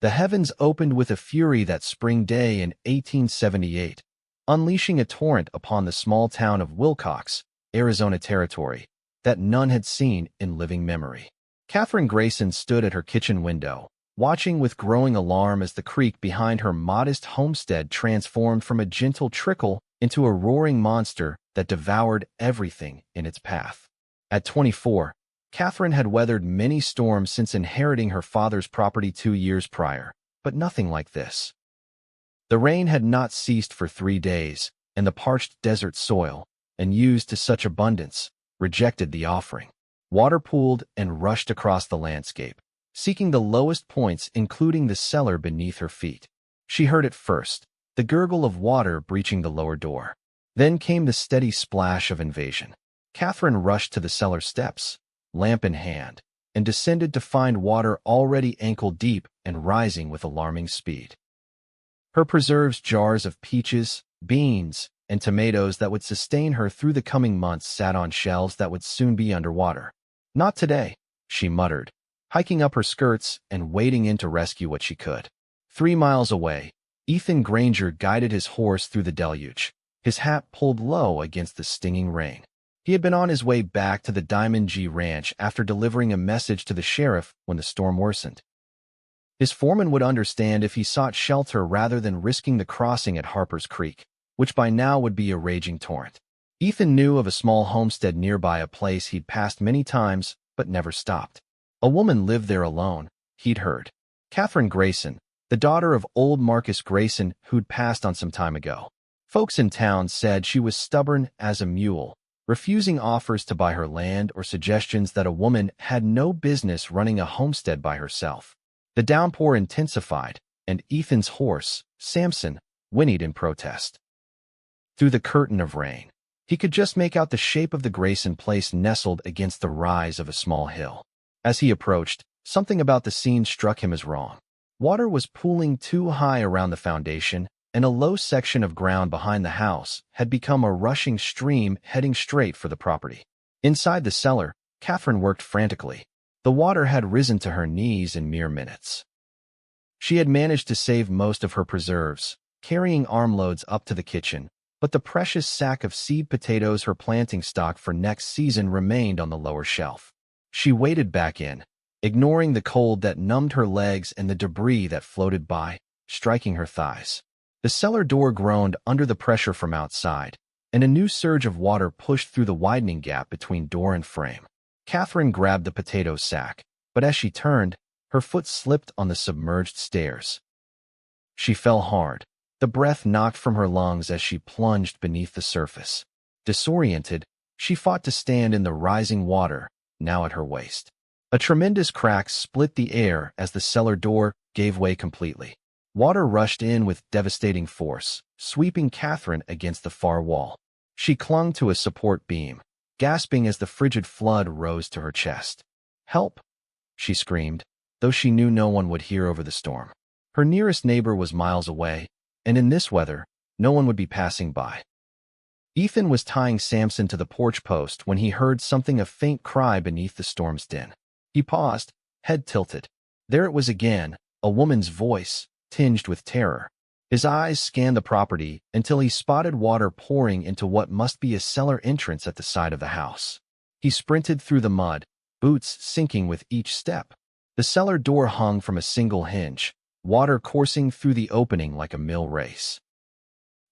The heavens opened with a fury that spring day in 1878, unleashing a torrent upon the small town of Wilcox, Arizona Territory, that none had seen in living memory. Catherine Grayson stood at her kitchen window, watching with growing alarm as the creek behind her modest homestead transformed from a gentle trickle into a roaring monster that devoured everything in its path. At 24, Catherine had weathered many storms since inheriting her father's property 2 years prior, but nothing like this. The rain had not ceased for 3 days, and the parched desert soil, and used to such abundance, rejected the offering. Water pooled and rushed across the landscape, seeking the lowest points, including the cellar beneath her feet. She heard it first, the gurgle of water breaching the lower door. Then came the steady splash of invasion. Catherine rushed to the cellar steps, lamp in hand, and descended to find water already ankle-deep and rising with alarming speed. Her preserves jars of peaches, beans, and tomatoes that would sustain her through the coming months sat on shelves that would soon be underwater. "Not today," she muttered, hiking up her skirts and wading in to rescue what she could. 3 miles away, Ethan Granger guided his horse through the deluge, his hat pulled low against the stinging rain. He had been on his way back to the Diamond G Ranch after delivering a message to the sheriff when the storm worsened. His foreman would understand if he sought shelter rather than risking the crossing at Harper's Creek, which by now would be a raging torrent. Ethan knew of a small homestead nearby, a place he'd passed many times but never stopped. A woman lived there alone, he'd heard. Catherine Grayson, the daughter of old Marcus Grayson who'd passed on some time ago. Folks in town said she was stubborn as a mule, refusing offers to buy her land or suggestions that a woman had no business running a homestead by herself. The downpour intensified, and Ethan's horse, Samson, whinnied in protest. Through the curtain of rain, he could just make out the shape of the Grayson place nestled against the rise of a small hill. As he approached, something about the scene struck him as wrong. Water was pooling too high around the foundation, and a low section of ground behind the house had become a rushing stream heading straight for the property. Inside the cellar, Catherine worked frantically. The water had risen to her knees in mere minutes. She had managed to save most of her preserves, carrying armloads up to the kitchen, but the precious sack of seed potatoes, her planting stock for next season, remained on the lower shelf. She waded back in, ignoring the cold that numbed her legs and the debris that floated by, striking her thighs. The cellar door groaned under the pressure from outside, and a new surge of water pushed through the widening gap between door and frame. Catherine grabbed the potato sack, but as she turned, her foot slipped on the submerged stairs. She fell hard, the breath knocked from her lungs as she plunged beneath the surface. Disoriented, she fought to stand in the rising water, now at her waist. A tremendous crack split the air as the cellar door gave way completely. Water rushed in with devastating force, sweeping Catherine against the far wall. She clung to a support beam, gasping as the frigid flood rose to her chest. "Help!" she screamed, though she knew no one would hear over the storm. Her nearest neighbor was miles away, and in this weather, no one would be passing by. Ethan was tying Samson to the porch post when he heard something, a faint cry beneath the storm's din. He paused, head tilted. There it was again, a woman's voice, tinged with terror. His eyes scanned the property until he spotted water pouring into what must be a cellar entrance at the side of the house. He sprinted through the mud, boots sinking with each step. The cellar door hung from a single hinge, water coursing through the opening like a mill race.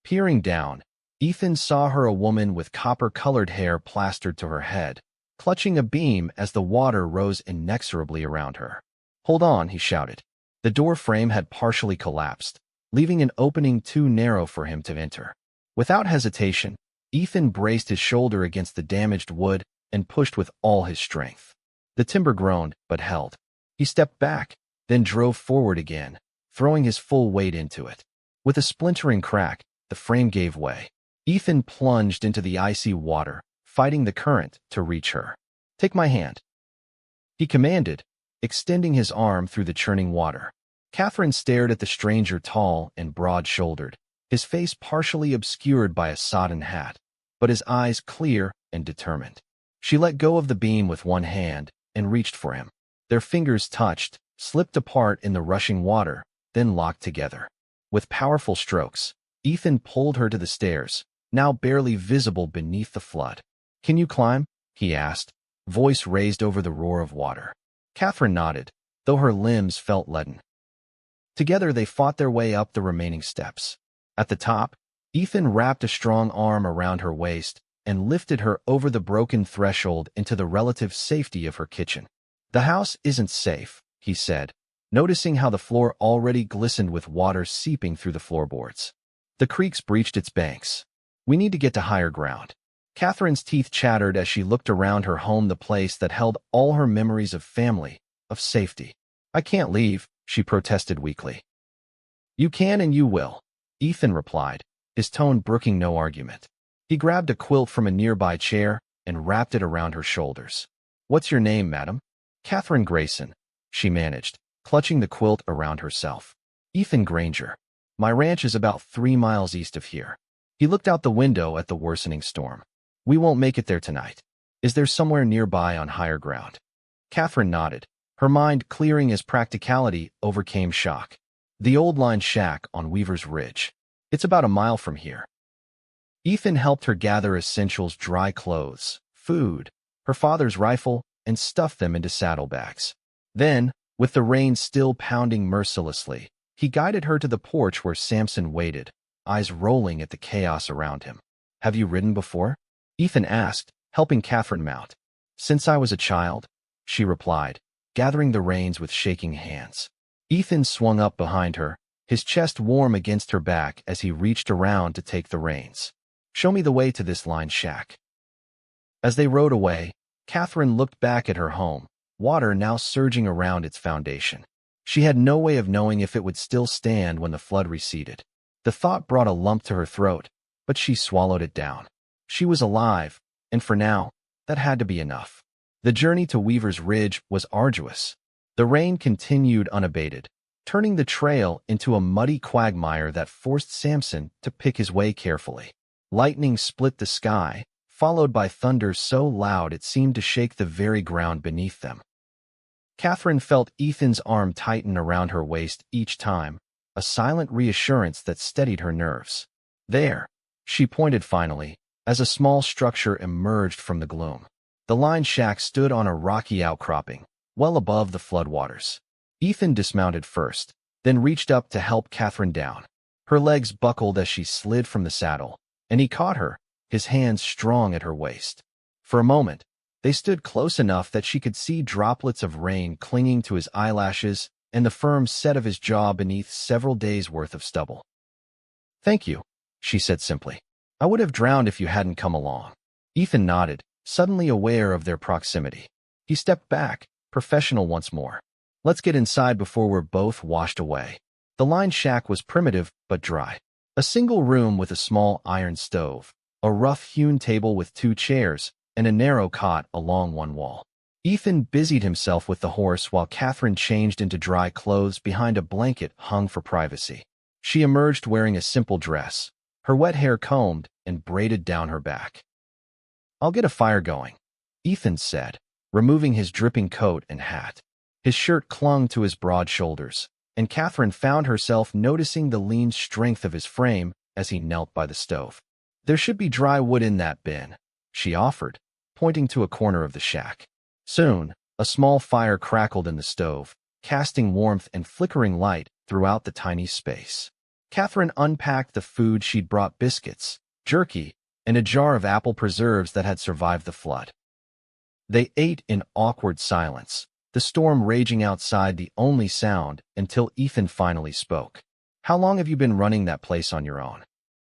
Peering down, Ethan saw her, a woman with copper-colored hair plastered to her head, clutching a beam as the water rose inexorably around her. "Hold on," he shouted. The door frame had partially collapsed, leaving an opening too narrow for him to enter. Without hesitation, Ethan braced his shoulder against the damaged wood and pushed with all his strength. The timber groaned, but held. He stepped back, then drove forward again, throwing his full weight into it. With a splintering crack, the frame gave way. Ethan plunged into the icy water, fighting the current to reach her. "Take my hand," he commanded, extending his arm through the churning water. Catherine stared at the stranger, tall and broad-shouldered, his face partially obscured by a sodden hat, but his eyes clear and determined. She let go of the beam with one hand and reached for him. Their fingers touched, slipped apart in the rushing water, then locked together. With powerful strokes, Ethan pulled her to the stairs, now barely visible beneath the flood. "Can you climb?" he asked, voice raised over the roar of water. Catherine nodded, though her limbs felt leaden. Together they fought their way up the remaining steps. At the top, Ethan wrapped a strong arm around her waist and lifted her over the broken threshold into the relative safety of her kitchen. "The house isn't safe," he said, noticing how the floor already glistened with water seeping through the floorboards. "The creek's breached its banks. We need to get to higher ground." Catherine's teeth chattered as she looked around her home, the place that held all her memories of family, of safety. "I can't leave," she protested weakly. "You can and you will," Ethan replied, his tone brooking no argument. He grabbed a quilt from a nearby chair and wrapped it around her shoulders. "What's your name, madam?" "Catherine Grayson," she managed, clutching the quilt around herself. "Ethan Granger. My ranch is about 3 miles east of here." He looked out the window at the worsening storm. "We won't make it there tonight. Is there somewhere nearby on higher ground?" Catherine nodded, her mind clearing as practicality overcame shock. "The old line shack on Weaver's Ridge. It's about a mile from here." Ethan helped her gather essentials: dry clothes, food, her father's rifle, and stuffed them into saddlebags. Then, with the rain still pounding mercilessly, he guided her to the porch where Samson waited, eyes rolling at the chaos around him. "Have you ridden before?" Ethan asked, helping Catherine mount. "Since I was a child," she replied, gathering the reins with shaking hands. Ethan swung up behind her, his chest warm against her back as he reached around to take the reins. "Show me the way to this line shack." As they rode away, Catherine looked back at her home, water now surging around its foundation. She had no way of knowing if it would still stand when the flood receded. The thought brought a lump to her throat, but she swallowed it down. She was alive, and for now, that had to be enough. The journey to Weaver's Ridge was arduous. The rain continued unabated, turning the trail into a muddy quagmire that forced Samson to pick his way carefully. Lightning split the sky, followed by thunder so loud it seemed to shake the very ground beneath them. Catherine felt Ethan's arm tighten around her waist each time, a silent reassurance that steadied her nerves. "There," she pointed finally, as a small structure emerged from the gloom. The line shack stood on a rocky outcropping, well above the floodwaters. Ethan dismounted first, then reached up to help Catherine down. Her legs buckled as she slid from the saddle, and he caught her, his hands strong at her waist. For a moment, they stood close enough that she could see droplets of rain clinging to his eyelashes and the firm set of his jaw beneath several days' worth of stubble. "Thank you," she said simply. "I would have drowned if you hadn't come along." Ethan nodded, suddenly aware of their proximity. He stepped back, professional once more. "Let's get inside before we're both washed away." The line shack was primitive but dry. A single room with a small iron stove, a rough-hewn table with 2 chairs, and a narrow cot along one wall. Ethan busied himself with the horse while Catherine changed into dry clothes behind a blanket hung for privacy. She emerged wearing a simple dress, her wet hair combed and braided down her back. "I'll get a fire going," Ethan said, removing his dripping coat and hat. His shirt clung to his broad shoulders, and Catherine found herself noticing the lean strength of his frame as he knelt by the stove. "There should be dry wood in that bin," she offered, pointing to a corner of the shack. Soon, a small fire crackled in the stove, casting warmth and flickering light throughout the tiny space. Catherine unpacked the food she'd brought: biscuits, jerky, and a jar of apple preserves that had survived the flood. They ate in awkward silence, the storm raging outside the only sound, until Ethan finally spoke. "How long have you been running that place on your own?"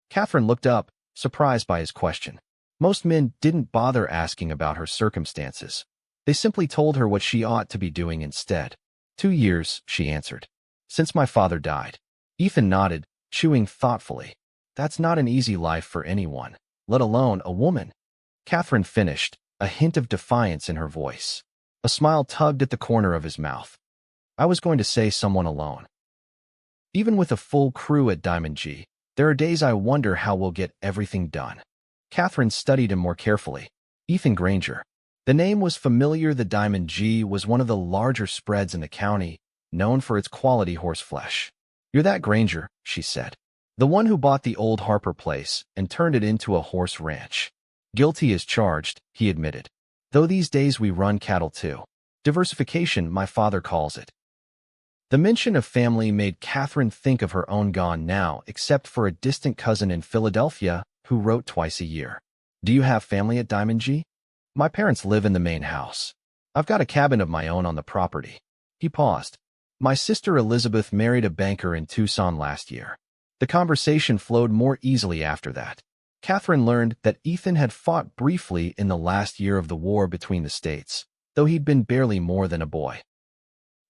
Catherine looked up, surprised by his question. Most men didn't bother asking about her circumstances. They simply told her what she ought to be doing instead. 2 years, she answered. "Since my father died." Ethan nodded, chewing thoughtfully. "That's not an easy life for anyone, let alone a woman." Catherine finished, a hint of defiance in her voice. A smile tugged at the corner of his mouth. "I was going to say someone alone. Even with a full crew at Diamond G, there are days I wonder how we'll get everything done." Catherine studied him more carefully. Ethan Granger. The name was familiar. The Diamond G was one of the larger spreads in the county, known for its quality horse flesh. "You're that Granger," she said. "The one who bought the old Harper place and turned it into a horse ranch." "Guilty as charged," he admitted. "Though these days we run cattle too. Diversification, my father calls it." The mention of family made Catherine think of her own gone now, except for a distant cousin in Philadelphia who wrote twice a year. "Do you have family at Diamond G?" "My parents live in the main house. I've got a cabin of my own on the property." He paused. "My sister Elizabeth married a banker in Tucson last year." The conversation flowed more easily after that. Catherine learned that Ethan had fought briefly in the last year of the war between the states, though he'd been barely more than a boy.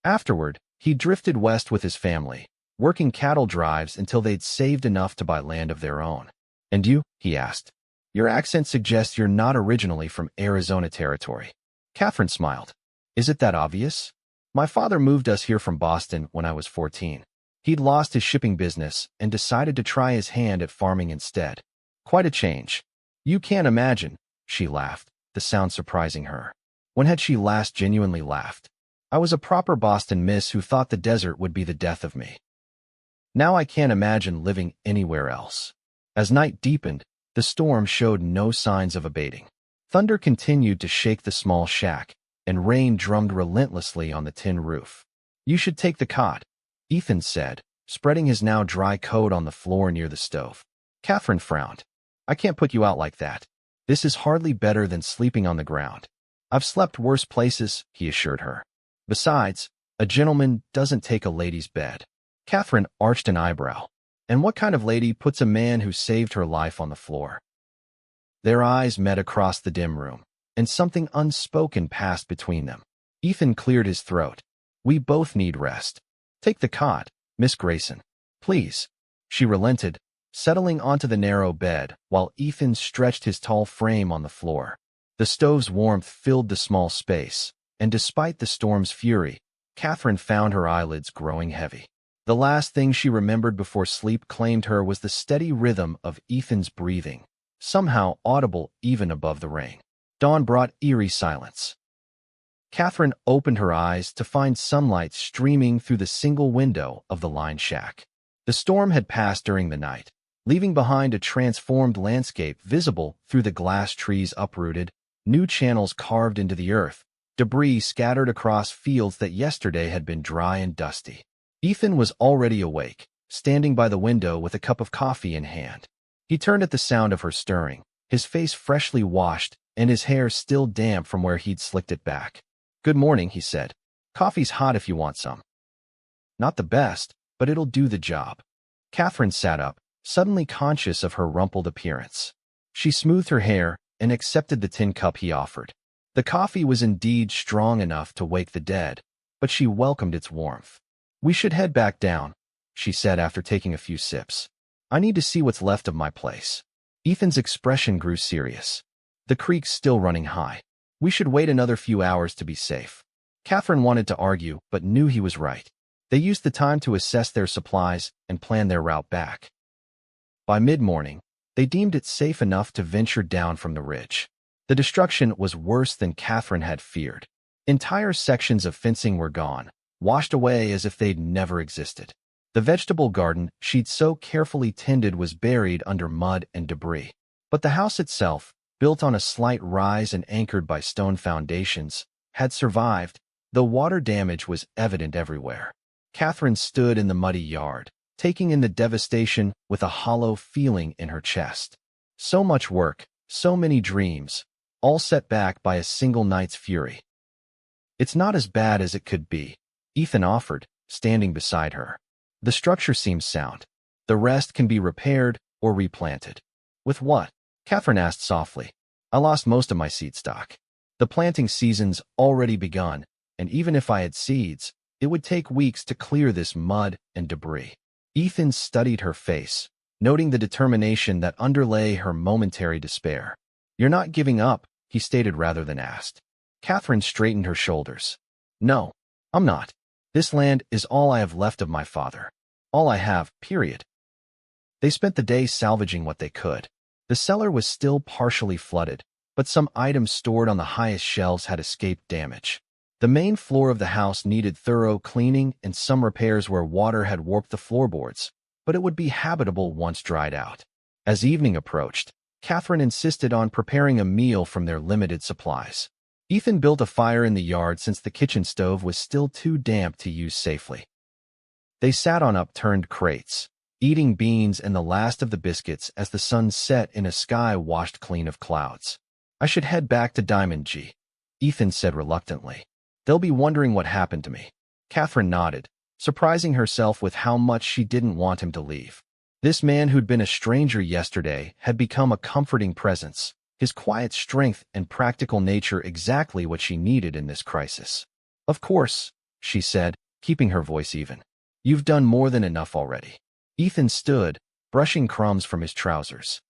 Afterward, he drifted west with his family, working cattle drives until they'd saved enough to buy land of their own. "And you?" he asked. "Your accent suggests you're not originally from Arizona territory." Catherine smiled. "Is it that obvious? My father moved us here from Boston when I was 14. He'd lost his shipping business and decided to try his hand at farming instead. Quite a change." "You can't imagine," she laughed, the sound surprising her. When had she last genuinely laughed? "I was a proper Boston miss who thought the desert would be the death of me. Now I can't imagine living anywhere else." As night deepened, the storm showed no signs of abating. Thunder continued to shake the small shack, and rain drummed relentlessly on the tin roof. "You should take the cot," Ethan said, spreading his now dry coat on the floor near the stove. Catherine frowned. "I can't put you out like that. This is hardly better than sleeping on the ground." "I've slept worse places," he assured her. "Besides, a gentleman doesn't take a lady's bed." Catherine arched an eyebrow. "And what kind of lady puts a man who saved her life on the floor?" Their eyes met across the dim room, and something unspoken passed between them. Ethan cleared his throat. "We both need rest. Take the cot, Miss Grayson. Please." She relented, settling onto the narrow bed, while Ethan stretched his tall frame on the floor. The stove's warmth filled the small space, and despite the storm's fury, Catherine found her eyelids growing heavy. The last thing she remembered before sleep claimed her was the steady rhythm of Ethan's breathing, somehow audible even above the rain. Dawn brought eerie silence. Catherine opened her eyes to find sunlight streaming through the single window of the lined shack. The storm had passed during the night, leaving behind a transformed landscape visible through the glass trees uprooted, new channels carved into the earth, debris scattered across fields that yesterday had been dry and dusty. Ethan was already awake, standing by the window with a cup of coffee in hand. He turned at the sound of her stirring, his face freshly washed and his hair still damp from where he'd slicked it back. "Good morning," he said. "Coffee's hot if you want some." "Not the best, but it'll do the job." Catherine sat up, suddenly conscious of her rumpled appearance. She smoothed her hair and accepted the tin cup he offered. The coffee was indeed strong enough to wake the dead, but she welcomed its warmth. "We should head back down," she said after taking a few sips. "I need to see what's left of my place." Ethan's expression grew serious. "The creek's still running high. We should wait another few hours to be safe." Catherine wanted to argue, but knew he was right. They used the time to assess their supplies and plan their route back. By mid-morning, they deemed it safe enough to venture down from the ridge. The destruction was worse than Catherine had feared. Entire sections of fencing were gone, washed away as if they'd never existed. The vegetable garden she'd so carefully tended was buried under mud and debris. But the house itself, built on a slight rise and anchored by stone foundations, had survived, though water damage was evident everywhere. Catherine stood in the muddy yard, taking in the devastation with a hollow feeling in her chest. So much work, so many dreams, all set back by a single night's fury. "It's not as bad as it could be," Ethan offered, standing beside her. "The structure seems sound. The rest can be repaired or replanted." "With what?" Catherine asked softly. "I lost most of my seed stock. The planting season's already begun, and even if I had seeds, it would take weeks to clear this mud and debris." Ethan studied her face, noting the determination that underlay her momentary despair. "You're not giving up," he stated rather than asked. Catherine straightened her shoulders. "No, I'm not. This land is all I have left of my father. All I have, period." They spent the day salvaging what they could. The cellar was still partially flooded, but some items stored on the highest shelves had escaped damage. The main floor of the house needed thorough cleaning and some repairs where water had warped the floorboards, but it would be habitable once dried out. As evening approached, Catherine insisted on preparing a meal from their limited supplies. Ethan built a fire in the yard since the kitchen stove was still too damp to use safely. They sat on upturned crates, eating beans and the last of the biscuits as the sun set in a sky washed clean of clouds. "I should head back to Diamond G," Ethan said reluctantly. "They'll be wondering what happened to me." Catherine nodded, surprising herself with how much she didn't want him to leave. This man who'd been a stranger yesterday had become a comforting presence, his quiet strength and practical nature exactly what she needed in this crisis. "Of course," she said, keeping her voice even. "You've done more than enough already." Ethan stood, brushing crumbs from his trousers.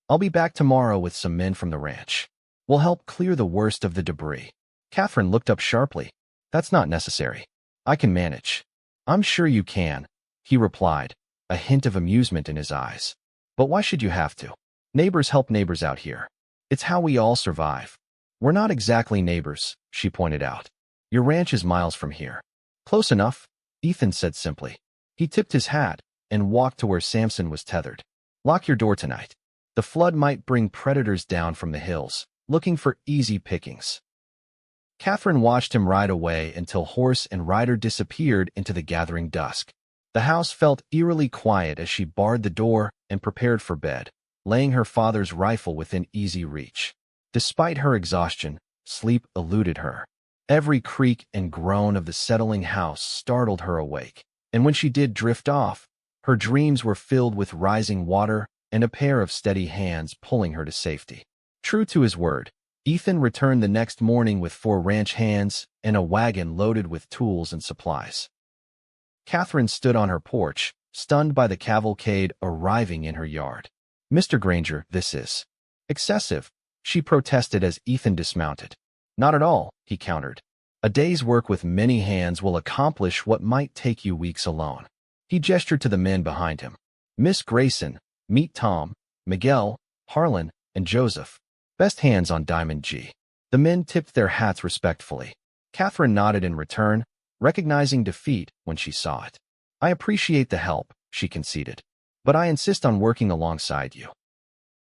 "I'll be back tomorrow with some men from the ranch. We'll help clear the worst of the debris." Catherine looked up sharply. "That's not necessary. I can manage." "I'm sure you can," he replied, a hint of amusement in his eyes. "But why should you have to? Neighbors help neighbors out here. It's how we all survive." "We're not exactly neighbors," she pointed out. "Your ranch is miles from here." "Close enough," Ethan said simply. He tipped his hat and walked to where Samson was tethered. "Lock your door tonight. The flood might bring predators down from the hills, looking for easy pickings." Catherine watched him ride away until horse and rider disappeared into the gathering dusk. The house felt eerily quiet as she barred the door and prepared for bed, laying her father's rifle within easy reach. Despite her exhaustion, sleep eluded her. Every creak and groan of the settling house startled her awake, and when she did drift off, her dreams were filled with rising water and a pair of steady hands pulling her to safety. True to his word, Ethan returned the next morning with 4 ranch hands and a wagon loaded with tools and supplies. Catherine stood on her porch, stunned by the cavalcade arriving in her yard. "Mr. Granger, this is excessive," she protested as Ethan dismounted. "Not at all," he countered. "A day's work with many hands will accomplish what might take you weeks alone." He gestured to the men behind him. "Miss Grayson, meet Tom, Miguel, Harlan, and Joseph. Best hands on Diamond G." The men tipped their hats respectfully. Catherine nodded in return, recognizing defeat when she saw it. "I appreciate the help," she conceded, "but I insist on working alongside you."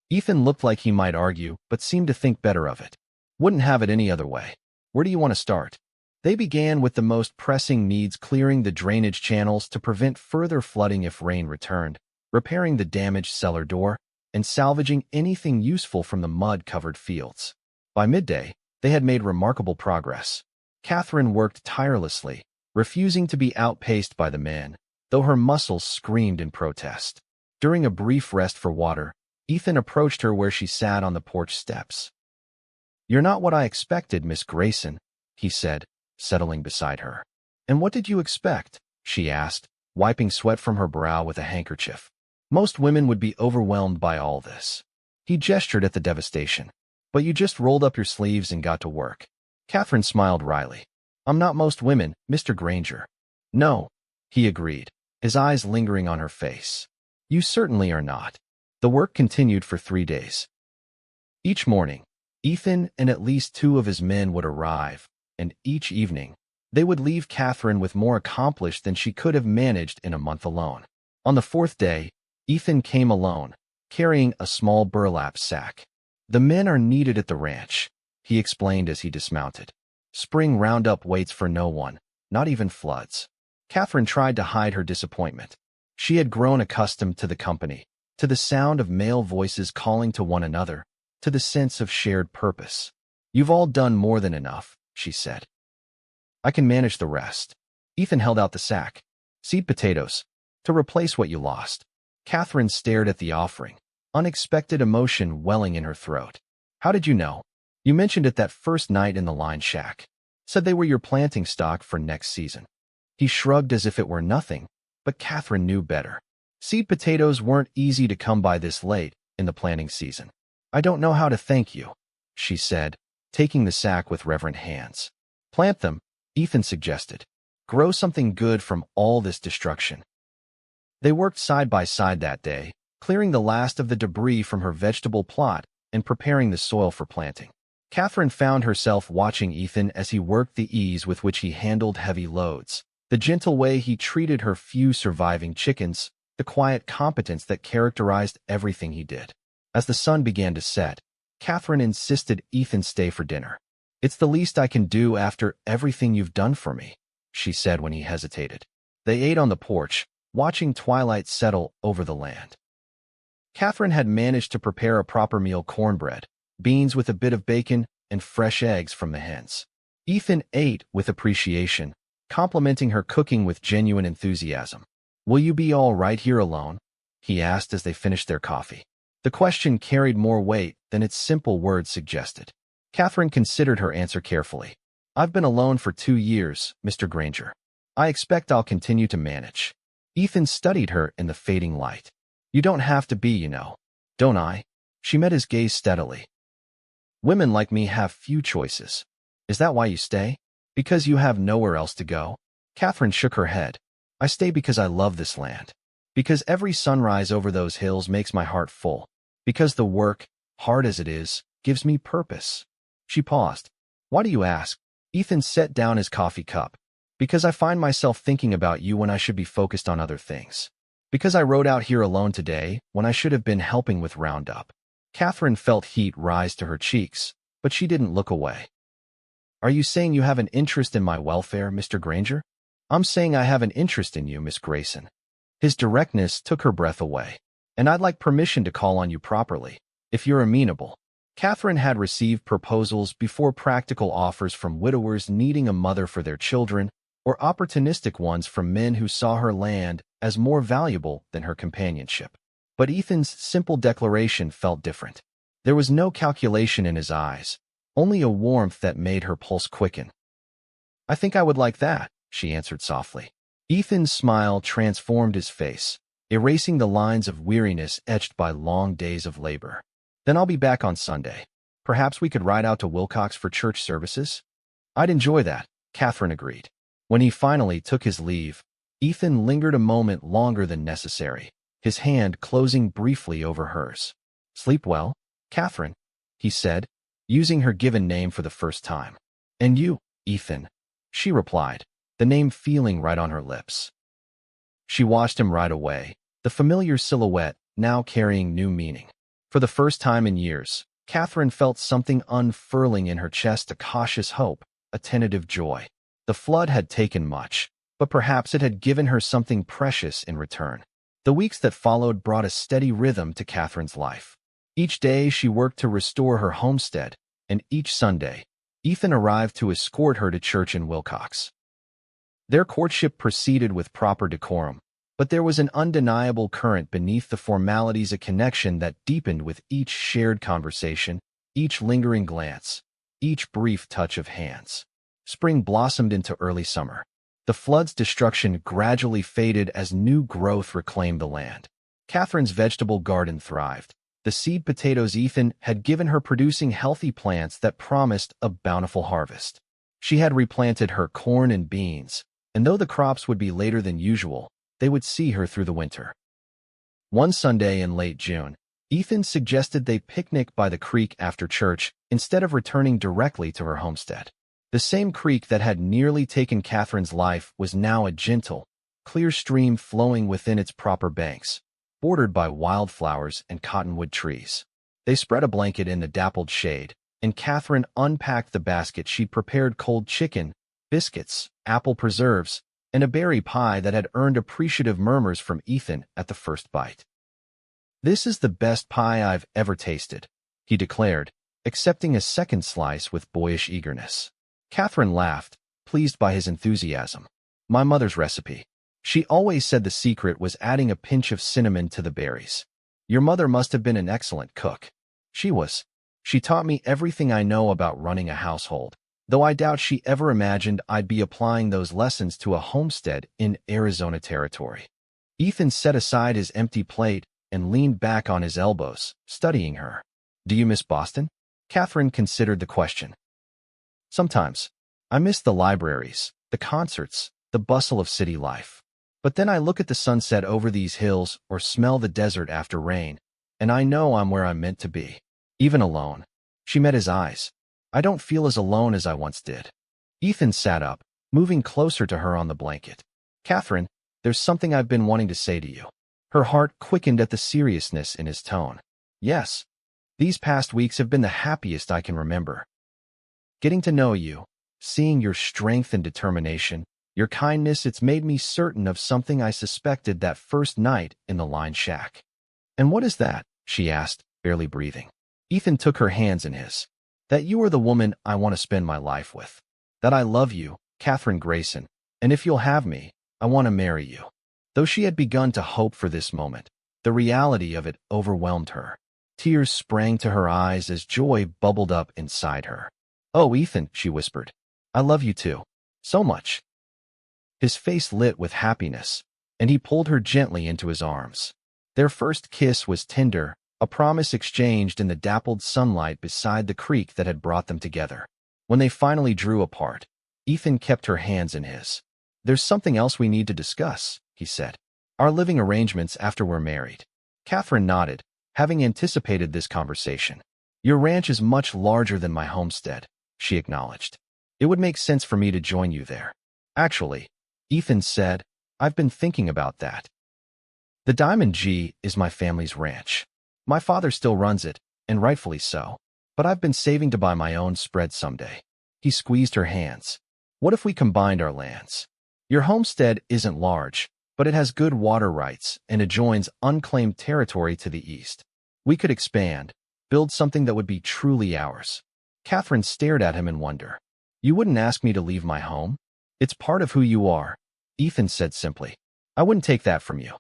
Ethan looked like he might argue, but seemed to think better of it. "Wouldn't have it any other way. Where do you want to start?" They began with the most pressing needs, clearing the drainage channels to prevent further flooding if rain returned, repairing the damaged cellar door, and salvaging anything useful from the mud-covered fields. By midday, they had made remarkable progress. Catherine worked tirelessly, refusing to be outpaced by the men, though her muscles screamed in protest. During a brief rest for water, Ethan approached her where she sat on the porch steps. "You're not what I expected, Miss Grayson," he said, settling beside her. "And what did you expect?" she asked, wiping sweat from her brow with a handkerchief. "Most women would be overwhelmed by all this." He gestured at the devastation. "But you just rolled up your sleeves and got to work." Catherine smiled wryly. "I'm not most women, Mr. Granger." "No," he agreed, his eyes lingering on her face. "You certainly are not." The work continued for 3 days. Each morning, Ethan and at least 2 of his men would arrive, and each evening, they would leave Catherine with more accomplished than she could have managed in a month alone. On the 4th day, Ethan came alone, carrying a small burlap sack. "The men are needed at the ranch," he explained as he dismounted. "Spring roundup waits for no one, not even floods." Catherine tried to hide her disappointment. She had grown accustomed to the company, to the sound of male voices calling to one another, to the sense of shared purpose. "You've all done more than enough," she said. "I can manage the rest." Ethan held out the sack. "Seed potatoes, to replace what you lost." Catherine stared at the offering, unexpected emotion welling in her throat. "How did you know?" "You mentioned it that first night in the line shack. Said they were your planting stock for next season." He shrugged as if it were nothing, but Catherine knew better. Seed potatoes weren't easy to come by this late in the planting season. "I don't know how to thank you," she said, taking the sack with reverent hands. "Plant them," Ethan suggested. "Grow something good from all this destruction." They worked side by side that day, clearing the last of the debris from her vegetable plot and preparing the soil for planting. Catherine found herself watching Ethan as he worked, the ease with which he handled heavy loads, the gentle way he treated her few surviving chickens, the quiet competence that characterized everything he did. As the sun began to set, Catherine insisted Ethan stay for dinner. "It's the least I can do after everything you've done for me," she said when he hesitated. They ate on the porch, watching twilight settle over the land. Catherine had managed to prepare a proper meal: cornbread, beans with a bit of bacon, and fresh eggs from the hens. Ethan ate with appreciation, complimenting her cooking with genuine enthusiasm. "Will you be all right here alone?" he asked as they finished their coffee. The question carried more weight than its simple words suggested. Catherine considered her answer carefully. "I've been alone for 2 years, Mr. Granger. I expect I'll continue to manage." Ethan studied her in the fading light. "You don't have to be, you know." "Don't I?" She met his gaze steadily. "Women like me have few choices. Is that why you stay? Because you have nowhere else to go?" Catherine shook her head. "I stay because I love this land. Because every sunrise over those hills makes my heart full. Because the work, hard as it is, gives me purpose." She paused. "Why do you ask?" Ethan set down his coffee cup. "Because I find myself thinking about you when I should be focused on other things. Because I rode out here alone today when I should have been helping with Roundup." Catherine felt heat rise to her cheeks, but she didn't look away. "Are you saying you have an interest in my welfare, Mr. Granger?" "I'm saying I have an interest in you, Miss Grayson." His directness took her breath away. "And I'd like permission to call on you properly, if you're amenable." Catherine had received proposals before, practical offers from widowers needing a mother for their children, or opportunistic ones from men who saw her land as more valuable than her companionship. But Ethan's simple declaration felt different. There was no calculation in his eyes, only a warmth that made her pulse quicken. "I think I would like that," she answered softly. Ethan's smile transformed his face, erasing the lines of weariness etched by long days of labor. "Then I'll be back on Sunday. Perhaps we could ride out to Wilcox for church services?" "I'd enjoy that," Catherine agreed. When he finally took his leave, Ethan lingered a moment longer than necessary, his hand closing briefly over hers. "Sleep well, Catherine," he said, using her given name for the first time. "And you, Ethan," she replied, the name feeling right on her lips. She watched him ride away, the familiar silhouette now carrying new meaning. For the first time in years, Catherine felt something unfurling in her chest, a cautious hope, a tentative joy. The flood had taken much, but perhaps it had given her something precious in return. The weeks that followed brought a steady rhythm to Catherine's life. Each day she worked to restore her homestead, and each Sunday, Ethan arrived to escort her to church in Wilcox. Their courtship proceeded with proper decorum, but there was an undeniable current beneath the formalities, a connection that deepened with each shared conversation, each lingering glance, each brief touch of hands. Spring blossomed into early summer. The flood's destruction gradually faded as new growth reclaimed the land. Catherine's vegetable garden thrived. The seed potatoes Ethan had given her producing healthy plants that promised a bountiful harvest. She had replanted her corn and beans, and though the crops would be later than usual, they would see her through the winter. One Sunday in late June, Ethan suggested they picnic by the creek after church instead of returning directly to her homestead. The same creek that had nearly taken Catherine's life was now a gentle, clear stream flowing within its proper banks, bordered by wildflowers and cottonwood trees. They spread a blanket in the dappled shade, and Catherine unpacked the basket she'd prepared: cold chicken, biscuits, apple preserves, and a berry pie that had earned appreciative murmurs from Ethan at the first bite. "This is the best pie I've ever tasted," he declared, accepting a second slice with boyish eagerness. Catherine laughed, pleased by his enthusiasm. "My mother's recipe. She always said the secret was adding a pinch of cinnamon to the berries. Your mother must have been an excellent cook." "She was. She taught me everything I know about running a household, though I doubt she ever imagined I'd be applying those lessons to a homestead in Arizona territory." Ethan set aside his empty plate and leaned back on his elbows, studying her. "Do you miss Boston?" Catherine considered the question. "Sometimes. I miss the libraries, the concerts, the bustle of city life. But then I look at the sunset over these hills or smell the desert after rain, and I know I'm where I'm meant to be, even alone." She met his eyes. I don't feel as alone as I once did. Ethan sat up, moving closer to her on the blanket. Catherine, there's something I've been wanting to say to you. Her heart quickened at the seriousness in his tone. Yes. These past weeks have been the happiest I can remember. Getting to know you, seeing your strength and determination, your kindness, it's made me certain of something I suspected that first night in the line shack. And what is that? She asked, barely breathing. Ethan took her hands in his. That you are the woman I want to spend my life with. That I love you, Catherine Grayson, and if you'll have me, I want to marry you. Though she had begun to hope for this moment, the reality of it overwhelmed her. Tears sprang to her eyes as joy bubbled up inside her. Oh, Ethan, she whispered. I love you too. So much. His face lit with happiness, and he pulled her gently into his arms. Their first kiss was tender, a promise exchanged in the dappled sunlight beside the creek that had brought them together. When they finally drew apart, Ethan kept her hands in his. There's something else we need to discuss, he said. Our living arrangements after we're married. Catherine nodded, having anticipated this conversation. Your ranch is much larger than my homestead, she acknowledged. It would make sense for me to join you there. Actually, Ethan said, I've been thinking about that. The Diamond G is my family's ranch. My father still runs it, and rightfully so. But I've been saving to buy my own spread someday. He squeezed her hands. What if we combined our lands? Your homestead isn't large, but it has good water rights and adjoins unclaimed territory to the east. We could expand, build something that would be truly ours. Catherine stared at him in wonder. You wouldn't ask me to leave my home? It's part of who you are, Ethan said simply. I wouldn't take that from you.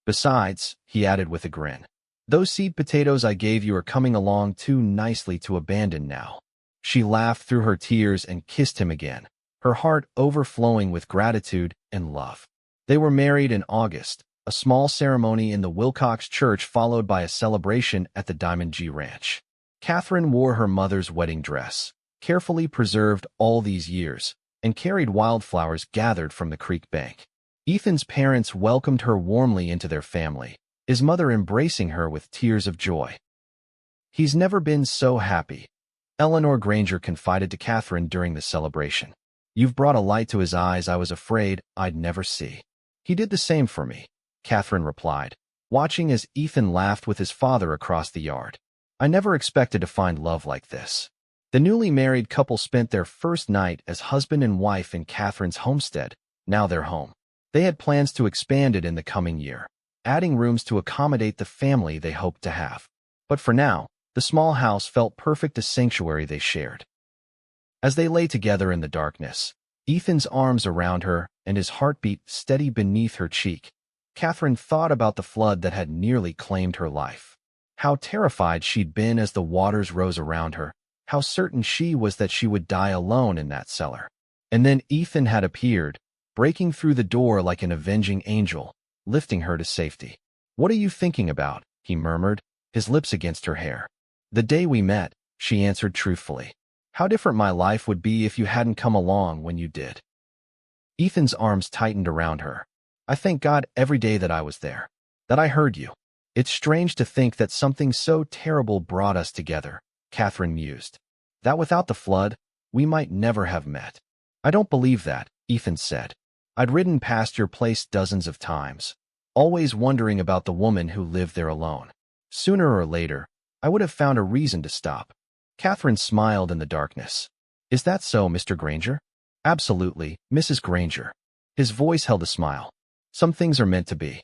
Besides, he added with a grin, those seed potatoes I gave you are coming along too nicely to abandon now. She laughed through her tears and kissed him again, her heart overflowing with gratitude and love. They were married in August, a small ceremony in the Wilcox Church followed by a celebration at the Diamond G Ranch. Catherine wore her mother's wedding dress, carefully preserved all these years, and carried wildflowers gathered from the creek bank. Ethan's parents welcomed her warmly into their family, his mother embracing her with tears of joy. He's never been so happy, Eleanor Granger confided to Catherine during the celebration. You've brought a light to his eyes I was afraid I'd never see. He did the same for me, Catherine replied, watching as Ethan laughed with his father across the yard. I never expected to find love like this. The newly married couple spent their first night as husband and wife in Catherine's homestead, now their home. They had plans to expand it in the coming year, adding rooms to accommodate the family they hoped to have. But for now, the small house felt perfect a sanctuary they shared. As they lay together in the darkness, Ethan's arms around her and his heartbeat steady beneath her cheek, Catherine thought about the flood that had nearly claimed her life. How terrified she'd been as the waters rose around her, how certain she was that she would die alone in that cellar. And then Ethan had appeared, breaking through the door like an avenging angel, lifting her to safety. What are you thinking about? He murmured, his lips against her hair. The day we met, she answered truthfully. How different my life would be if you hadn't come along when you did. Ethan's arms tightened around her. I thank God every day that I was there, that I heard you. It's strange to think that something so terrible brought us together, Catherine mused. That without the flood, we might never have met. I don't believe that, Ethan said. I'd ridden past your place dozens of times, always wondering about the woman who lived there alone. Sooner or later, I would have found a reason to stop. Catherine smiled in the darkness. Is that so, Mr. Granger? Absolutely, Mrs. Granger. His voice held a smile. Some things are meant to be.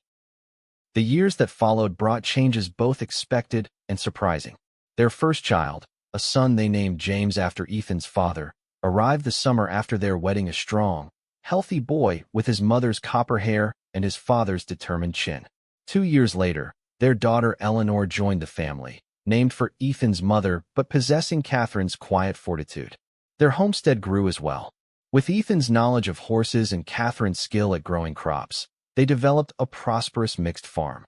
The years that followed brought changes both expected and surprising. Their first child, a son they named James after Ethan's father, arrived the summer after their wedding, a strong, healthy boy with his mother's copper hair and his father's determined chin. 2 years later, their daughter Eleanor joined the family, named for Ethan's mother but possessing Catherine's quiet fortitude. Their homestead grew as well. With Ethan's knowledge of horses and Catherine's skill at growing crops, they developed a prosperous mixed farm.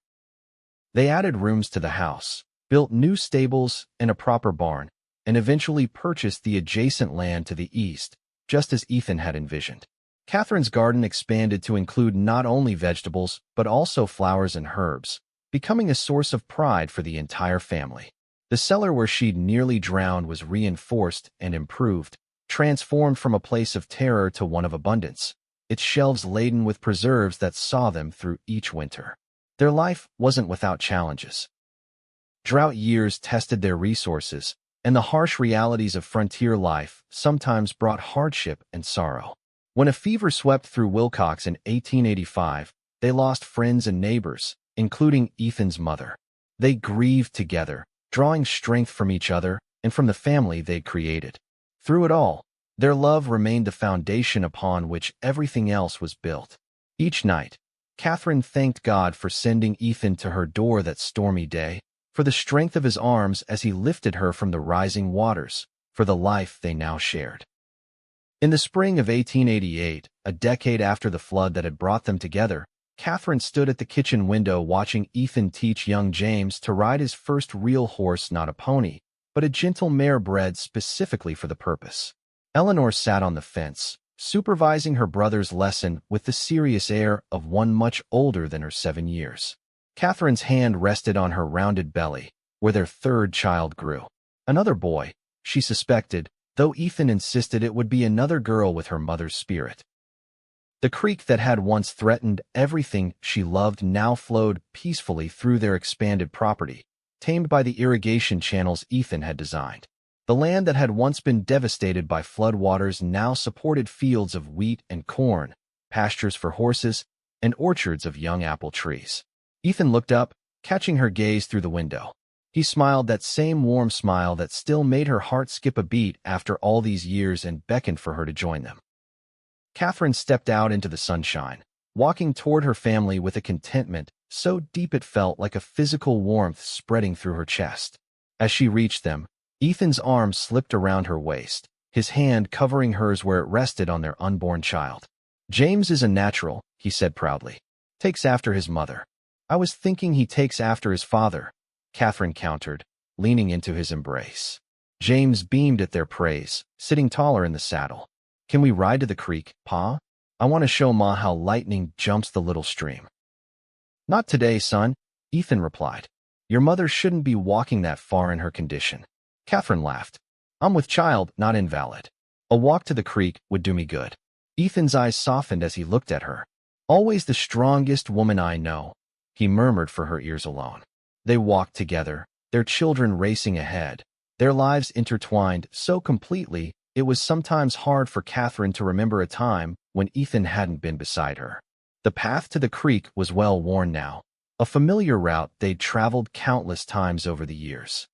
They added rooms to the house, built new stables and a proper barn, and eventually purchased the adjacent land to the east, just as Ethan had envisioned. Catherine's garden expanded to include not only vegetables but also flowers and herbs, becoming a source of pride for the entire family. The cellar where she'd nearly drowned was reinforced and improved, transformed from a place of terror to one of abundance, its shelves laden with preserves that saw them through each winter. Their life wasn't without challenges. Drought years tested their resources, and the harsh realities of frontier life sometimes brought hardship and sorrow. When a fever swept through Wilcox in 1885, they lost friends and neighbors, including Ethan's mother. They grieved together, drawing strength from each other and from the family they'd created. Through it all, their love remained the foundation upon which everything else was built. Each night, Catherine thanked God for sending Ethan to her door that stormy day, for the strength of his arms as he lifted her from the rising waters, for the life they now shared. In the spring of 1888, a decade after the flood that had brought them together, Catherine stood at the kitchen window watching Ethan teach young James to ride his first real horse, not a pony, but a gentle mare bred specifically for the purpose. Eleanor sat on the fence, supervising her brother's lesson with the serious air of one much older than her 7 years. Catherine's hand rested on her rounded belly, where their third child grew. Another boy, she suspected, though Ethan insisted it would be another girl with her mother's spirit. The creek that had once threatened everything she loved now flowed peacefully through their expanded property, tamed by the irrigation channels Ethan had designed. The land that had once been devastated by floodwaters now supported fields of wheat and corn, pastures for horses, and orchards of young apple trees. Ethan looked up, catching her gaze through the window. He smiled that same warm smile that still made her heart skip a beat after all these years and beckoned for her to join them. Catherine stepped out into the sunshine, walking toward her family with a contentment so deep it felt like a physical warmth spreading through her chest. As she reached them, Ethan's arm slipped around her waist, his hand covering hers where it rested on their unborn child. "James is a natural," he said proudly. "Takes after his mother." "I was thinking he takes after his father," Catherine countered, leaning into his embrace. James beamed at their praise, sitting taller in the saddle. "Can we ride to the creek, Pa? I want to show Ma how lightning jumps the little stream." "Not today, son," Ethan replied. "Your mother shouldn't be walking that far in her condition." Catherine laughed. "I'm with child, not invalid. A walk to the creek would do me good." Ethan's eyes softened as he looked at her. "Always the strongest woman I know," he murmured for her ears alone. They walked together, their children racing ahead, their lives intertwined so completely it was sometimes hard for Catherine to remember a time when Ethan hadn't been beside her. The path to the creek was well worn now, a familiar route they'd traveled countless times over the years.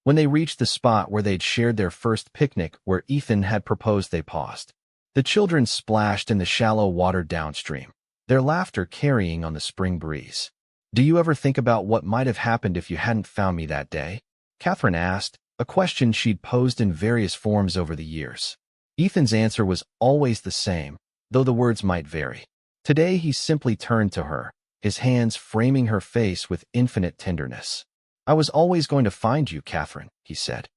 When they reached the spot where they'd shared their first picnic where Ethan had proposed, they paused. The children splashed in the shallow water downstream, their laughter carrying on the spring breeze. "Do you ever think about what might have happened if you hadn't found me that day?" Catherine asked, a question she'd posed in various forms over the years. Ethan's answer was always the same, though the words might vary. Today he simply turned to her, his hands framing her face with infinite tenderness. "I was always going to find you, Catherine," he said.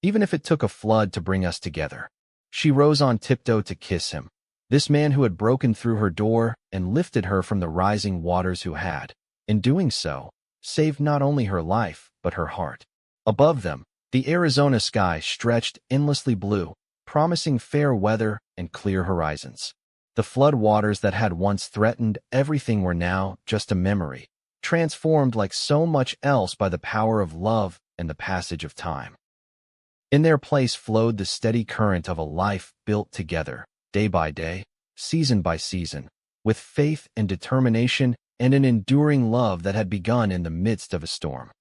"Even if it took a flood to bring us together." She rose on tiptoe to kiss him, this man who had broken through her door and lifted her from the rising waters, who had, in doing so, saved not only her life, but her heart. Above them, the Arizona sky stretched endlessly blue, promising fair weather and clear horizons. The flood waters that had once threatened everything were now just a memory, transformed like so much else by the power of love and the passage of time. In their place flowed the steady current of a life built together, day by day, season by season, with faith and determination and an enduring love that had begun in the midst of a storm.